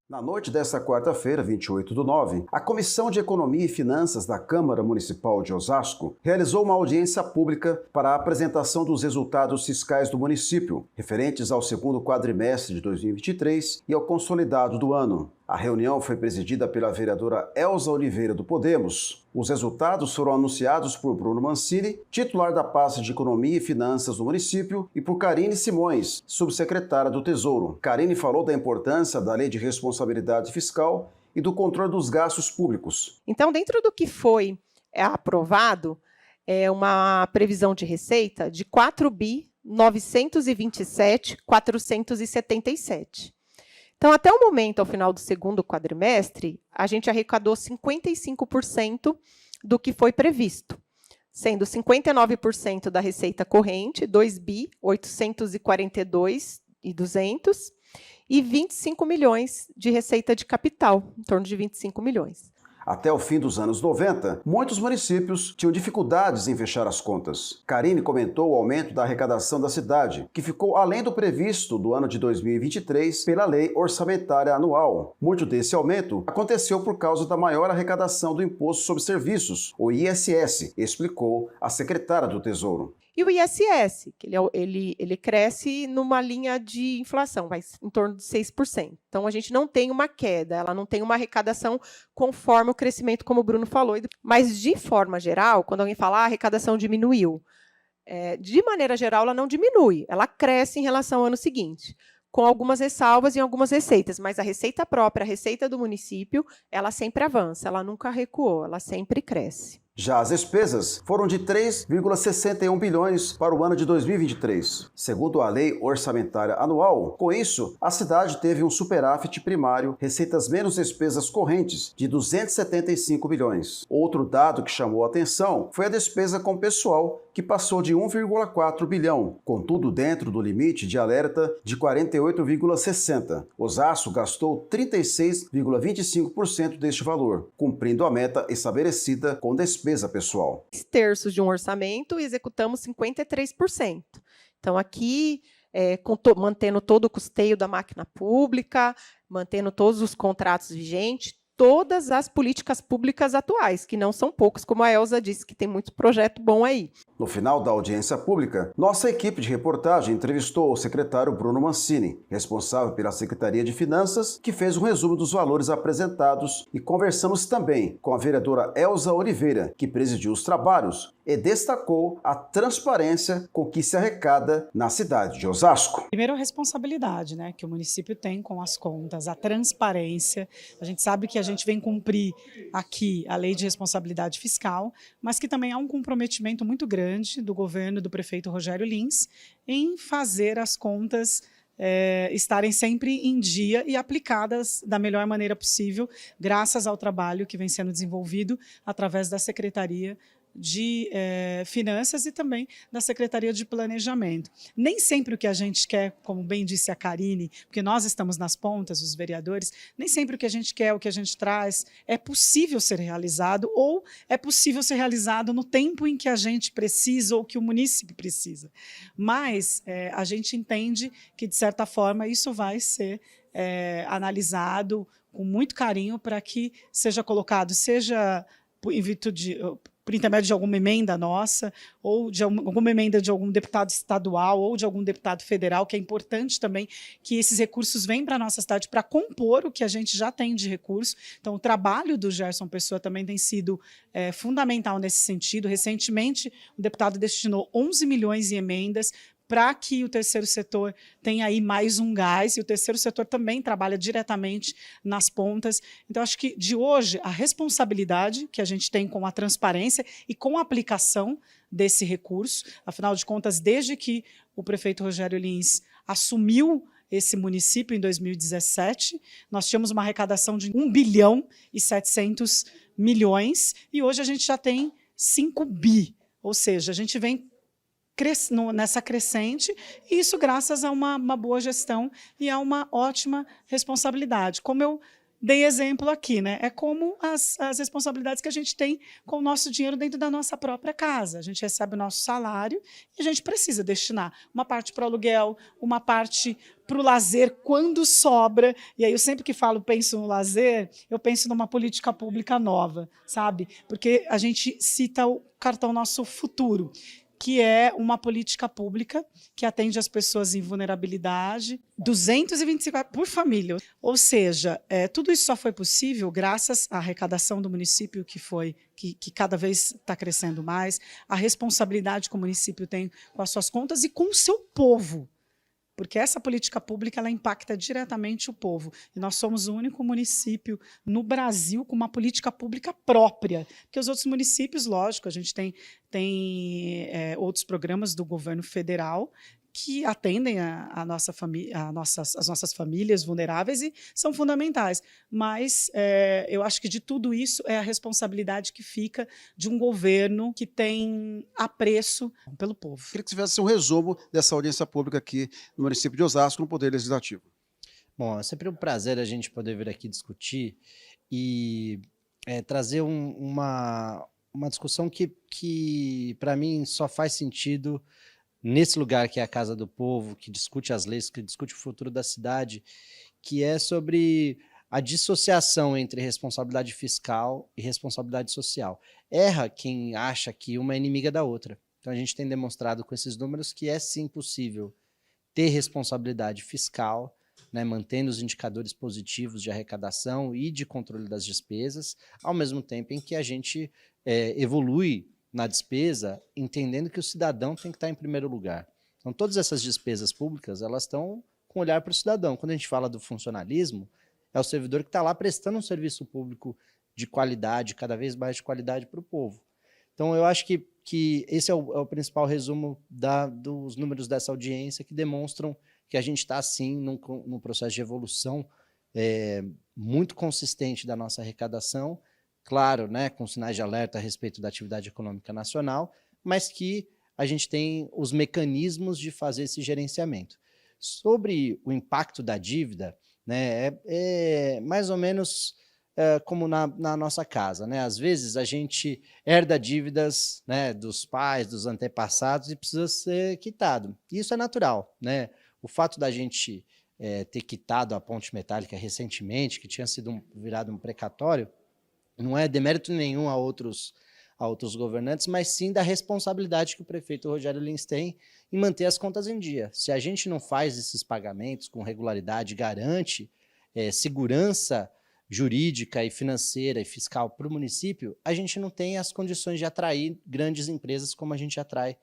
Na noite desta quarta-feira, 28/9, a Comissão de Economia e Finanças da Câmara Municipal de Osasco realizou uma audiência pública para a apresentação dos resultados fiscais do município, referentes ao segundo quadrimestre de 2023 e ao consolidado do ano. A reunião foi presidida pela vereadora Elza Oliveira do Podemos. Os resultados foram anunciados por Bruno Mancini, titular da pasta de Economia e Finanças do município, e por Karine Simões, subsecretária do Tesouro. Karine falou da importância da Lei de Responsabilidade Fiscal e do controle dos gastos públicos. Então, dentro do que foi aprovado, é uma previsão de receita de 4.927.477. Então, até o momento, ao final do segundo quadrimestre, a gente arrecadou 55% do que foi previsto, sendo 59% da receita corrente, 2.842.200, e 25 milhões de receita de capital, em torno de 25 milhões. Até o fim dos anos 90, muitos municípios tinham dificuldades em fechar as contas. Karine comentou o aumento da arrecadação da cidade, que ficou além do previsto do ano de 2023 pela Lei Orçamentária Anual. Muito desse aumento aconteceu por causa da maior arrecadação do Imposto sobre Serviços, o ISS, explicou a secretária do Tesouro. E o ISS, que ele cresce numa linha de inflação, vai em torno de 6%. Então, a gente não tem uma queda, ela não tem uma arrecadação conforme o crescimento, como o Bruno falou. Mas, de forma geral, quando alguém fala, a arrecadação diminuiu, de maneira geral, ela não diminui, ela cresce em relação ao ano seguinte, com algumas ressalvas em algumas receitas, mas a receita própria, a receita do município, ela sempre avança, ela nunca recuou, ela sempre cresce. Já as despesas foram de 3,61 bilhões para o ano de 2023, segundo a Lei Orçamentária Anual. Com isso, a cidade teve um superávit primário, receitas menos despesas correntes, de 275 bilhões. Outro dado que chamou a atenção foi a despesa com pessoal, que passou de 1,4 bilhão, contudo dentro do limite de alerta de 48,60. Osasco gastou 36,25% deste valor, cumprindo a meta estabelecida com despesa pessoal. 2/3 de um orçamento e executamos 53%. Então, aqui, mantendo todo o custeio da máquina pública, mantendo todos os contratos vigentes, todas as políticas públicas atuais, que não são poucas, como a Elza disse, que tem muito projeto bom aí. No final da audiência pública, nossa equipe de reportagem entrevistou o secretário Bruno Mancini, responsável pela Secretaria de Finanças, que fez um resumo dos valores apresentados, e conversamos também com a vereadora Elza Oliveira, que presidiu os trabalhos e destacou a transparência com que se arrecada na cidade de Osasco. Primeiro, a responsabilidade, né, que o município tem com as contas, a transparência. A gente sabe que a gente vem cumprir aqui a Lei de Responsabilidade Fiscal, mas que também há um comprometimento muito grande do governo do prefeito Rogério Lins em fazer as contas estarem sempre em dia e aplicadas da melhor maneira possível, graças ao trabalho que vem sendo desenvolvido através da Secretaria de Finanças e também da Secretaria de Planejamento. Nem sempre o que a gente quer, como bem disse a Karine, porque nós estamos nas pontas, os vereadores, nem sempre o que a gente quer, o que a gente traz, é possível ser realizado ou é possível ser realizado no tempo em que a gente precisa ou que o município precisa. Mas a gente entende que, de certa forma, isso vai ser analisado com muito carinho para que seja colocado, seja em virtude por intermédio de alguma emenda nossa, ou de alguma emenda de algum deputado estadual, ou de algum deputado federal, que é importante também que esses recursos venham para a nossa cidade para compor o que a gente já tem de recurso. Então, o trabalho do Gerson Pessoa também tem sido fundamental nesse sentido. Recentemente, o deputado destinou 11 milhões em emendas para que o terceiro setor tenha aí mais um gás, e o terceiro setor também trabalha diretamente nas pontas. Então, acho que de hoje, a responsabilidade que a gente tem com a transparência e com a aplicação desse recurso, afinal de contas, desde que o prefeito Rogério Lins assumiu esse município em 2017, nós tínhamos uma arrecadação de 1 bilhão e 700 milhões, e hoje a gente já tem 5 bi, ou seja, a gente vem nessa crescente, e isso graças a uma boa gestão e a uma ótima responsabilidade. Como eu dei exemplo aqui, né? É como as responsabilidades que a gente tem com o nosso dinheiro dentro da nossa própria casa. A gente recebe o nosso salário e a gente precisa destinar uma parte para o aluguel, uma parte para o lazer quando sobra. E aí eu sempre que penso no lazer, eu penso numa política pública nova, sabe? Porque a gente cita o cartão Nosso Futuro, que é uma política pública que atende as pessoas em vulnerabilidade, 225 por família. Ou seja, tudo isso só foi possível graças à arrecadação do município, que cada vez está crescendo mais, a responsabilidade que o município tem com as suas contas e com o seu povo. Porque essa política pública ela impacta diretamente o povo. E nós somos o único município no Brasil com uma política pública própria. Porque os outros municípios, lógico, a gente tem outros programas do governo federal que atendem as nossas famílias vulneráveis e são fundamentais. Mas eu acho que de tudo isso é a responsabilidade que fica de um governo que tem apreço pelo povo. Queria que você fizesse um resumo dessa audiência pública aqui no município de Osasco, no Poder Legislativo. Bom, é sempre um prazer a gente poder vir aqui discutir e trazer uma discussão que para mim, só faz sentido nesse lugar que é a Casa do Povo, que discute as leis, que discute o futuro da cidade, que é sobre a dissociação entre responsabilidade fiscal e responsabilidade social. Erra quem acha que uma é inimiga da outra. Então a gente tem demonstrado com esses números que é sim possível ter responsabilidade fiscal, né, mantendo os indicadores positivos de arrecadação e de controle das despesas, ao mesmo tempo em que a gente evolui na despesa, entendendo que o cidadão tem que estar em primeiro lugar. Então, todas essas despesas públicas, elas estão com olhar para o cidadão. Quando a gente fala do funcionalismo, é o servidor que está lá prestando um serviço público de qualidade, cada vez mais de qualidade para o povo. Então, eu acho que esse é o principal resumo dos números dessa audiência, que demonstram que a gente está, sim, num processo de evolução muito consistente da nossa arrecadação, claro, né, com sinais de alerta a respeito da atividade econômica nacional, mas que a gente tem os mecanismos de fazer esse gerenciamento. Sobre o impacto da dívida, né, é mais ou menos como na nossa casa, né? Às vezes a gente herda dívidas, né, dos pais, dos antepassados, e precisa ser quitado. Isso é natural, né? O fato da gente ter quitado a ponte metálica recentemente, que tinha sido virado um precatório, não é demérito nenhum a outros governantes, mas sim da responsabilidade que o prefeito Rogério Lins tem em manter as contas em dia. Se a gente não faz esses pagamentos com regularidade, garante segurança jurídica e financeira e fiscal para o município, a gente não tem as condições de atrair grandes empresas como a gente atrai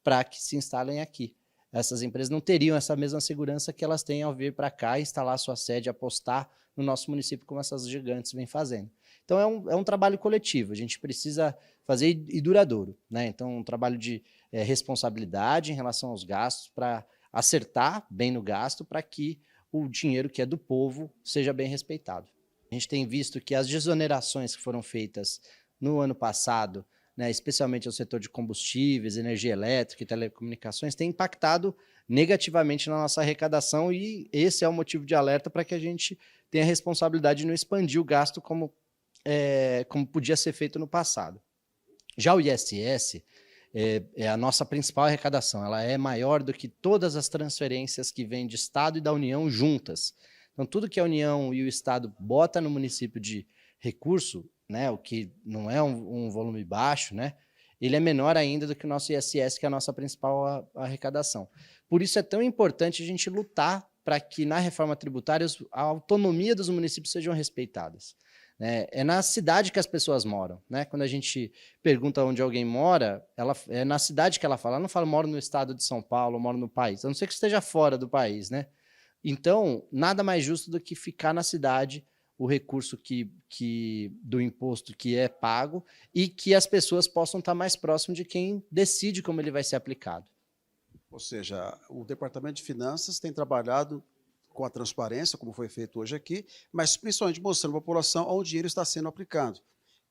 para que se instalem aqui. Essas empresas não teriam essa mesma segurança que elas têm ao vir para cá e instalar sua sede, apostar no nosso município, como essas gigantes vêm fazendo. Então, é um trabalho coletivo, a gente precisa fazer e duradouro, né? Então, um trabalho de responsabilidade em relação aos gastos, para acertar bem no gasto, para que o dinheiro que é do povo seja bem respeitado. A gente tem visto que as desonerações que foram feitas no ano passado, né, especialmente ao setor de combustíveis, energia elétrica e telecomunicações, têm impactado negativamente na nossa arrecadação, e esse é o motivo de alerta para que a gente tenha a responsabilidade de não expandir o gasto como podia ser feito no passado. Já o ISS é a nossa principal arrecadação, ela é maior do que todas as transferências que vêm de Estado e da União juntas. Então, tudo que a União e o Estado bota no município de recurso, né, o que não é um volume baixo, né, ele é menor ainda do que o nosso ISS, que é a nossa principal arrecadação. Por isso é tão importante a gente lutar para que na reforma tributária a autonomia dos municípios sejam respeitadas. É na cidade que as pessoas moram, né? Quando a gente pergunta onde alguém mora, é na cidade que ela fala. Ela não fala, moro no estado de São Paulo, moro no país, a não ser que esteja fora do país, né? Então, nada mais justo do que ficar na cidade o recurso do imposto que é pago, e que as pessoas possam estar mais próximo de quem decide como ele vai ser aplicado. Ou seja, o Departamento de Finanças tem trabalhado com a transparência, como foi feito hoje aqui, mas principalmente mostrando à população onde o dinheiro está sendo aplicado.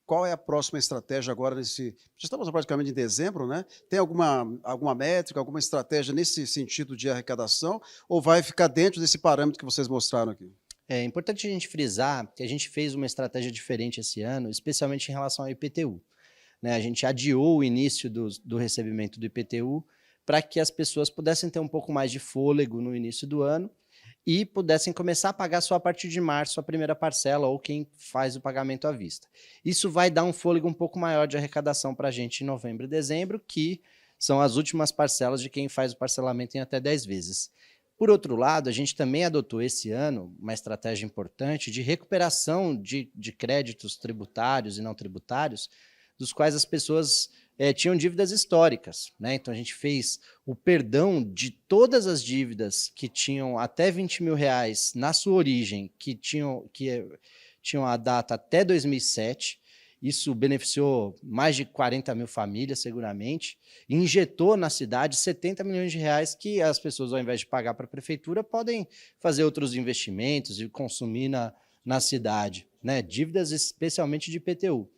Qual é a próxima estratégia agora nesse... Já estamos praticamente em dezembro, né? Tem alguma métrica, alguma estratégia nesse sentido de arrecadação, ou vai ficar dentro desse parâmetro que vocês mostraram aqui? É importante a gente frisar que a gente fez uma estratégia diferente esse ano, especialmente em relação ao IPTU. Né? A gente adiou o início do recebimento do IPTU para que as pessoas pudessem ter um pouco mais de fôlego no início do ano e pudessem começar a pagar só a partir de março a primeira parcela ou quem faz o pagamento à vista. Isso vai dar um fôlego um pouco maior de arrecadação para a gente em novembro e dezembro, que são as últimas parcelas de quem faz o parcelamento em até 10 vezes. Por outro lado, a gente também adotou esse ano uma estratégia importante de recuperação de créditos tributários e não tributários, dos quais as pessoas tinham dívidas históricas. Né? Então, a gente fez o perdão de todas as dívidas que tinham até R$20.000 na sua origem, que tinham a data até 2007, isso beneficiou mais de 40 mil famílias, seguramente, e injetou na cidade 70 milhões de reais que as pessoas, ao invés de pagar para a prefeitura, podem fazer outros investimentos e consumir na cidade, né? Dívidas especialmente de IPTU.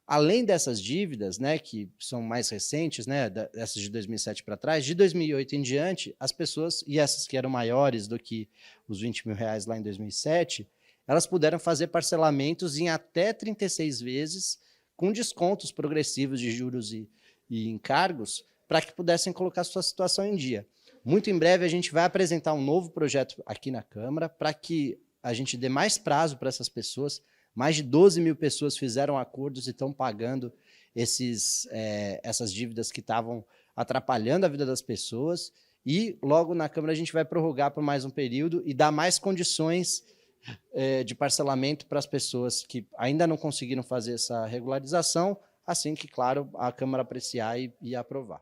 Além dessas dívidas, né, que são mais recentes, né, essas de 2007 para trás, de 2008 em diante, as pessoas, e essas que eram maiores do que os R$20.000 lá em 2007, elas puderam fazer parcelamentos em até 36 vezes, com descontos progressivos de juros e encargos, para que pudessem colocar sua situação em dia. Muito em breve a gente vai apresentar um novo projeto aqui na Câmara, para que a gente dê mais prazo para essas pessoas. Mais de 12 mil pessoas fizeram acordos e estão pagando essas dívidas que estavam atrapalhando a vida das pessoas, e logo na Câmara a gente vai prorrogar por mais um período e dar mais condições de parcelamento para as pessoas que ainda não conseguiram fazer essa regularização, assim que, claro, a Câmara apreciar e aprovar.